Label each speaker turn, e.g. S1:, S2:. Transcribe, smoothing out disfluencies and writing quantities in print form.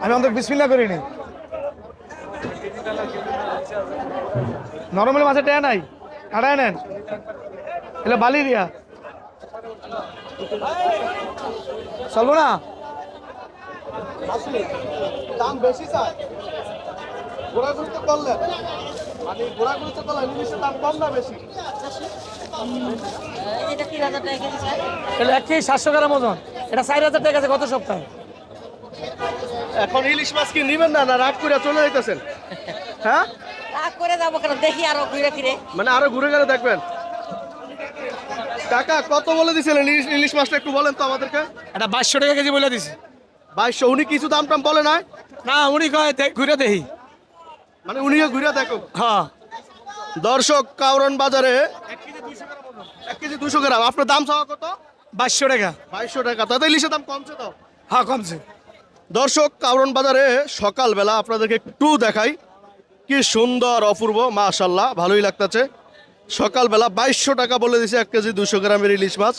S1: আমি অন্তত বিসমিল্লা করিনি। নরমাল মাছের টেয়া নাই, কাটায় নেন। এগুলো বালি দিয়া চলবো না, দাম বেশি চাই। ঘোরাঘুরি তো করলেন, মানে ঘোরাঘুরি তো করলেন, ইলিশের দাম কম না বেশি?
S2: এটা 3000 টাকা কেজি স্যার।
S1: এটা 1 কেজি 700 গ্রাম ওজন, এটা 4000 টাকা আছে গত সপ্তাহে। এখন ইলিশ মাছ কি নিবেন না, না রাগ করে চলে যাইতেছেন? হ্যাঁ,
S2: রাগ করে যাবো কেন, দেখি আরো ঘুরে ফিরে।
S1: মানে আরো ঘুরে গেলে দেখবেন। কাকা কত বলে দিছিলেন ইলিশ মাছটা একটু বলেন তো আমাদেরকে।
S3: এটা 2200 টাকা কেজি বলে দিছি।
S1: 2200? উনি কিছু দাম টাম বলে নাই?
S3: না উনি কয় ঘুরে দেখি।
S1: মানে উনিও ঘুরে দেখো।
S3: হ্যাঁ
S1: দর্শক, কাউরন বাজারে 1 কেজি 200 গ্রাম। আপনার দাম চাওয়া কত?
S3: 2200 টাকা।
S1: 2200 টাকা। তাতে ইলিশের দাম কমছে তো?
S3: হ্যাঁ কমছে।
S1: দর্শক, কাউরন বাজারে সকালবেলা আপনাদেরকে একটু দেখাই, কি সুন্দর অপূর্ব, মাশাল্লাহ ভালোই লাগতেছে। সকালবেলা 2200 টাকা বলে দিছে 1 কেজি 200 গ্রামের ইলিশ মাছ।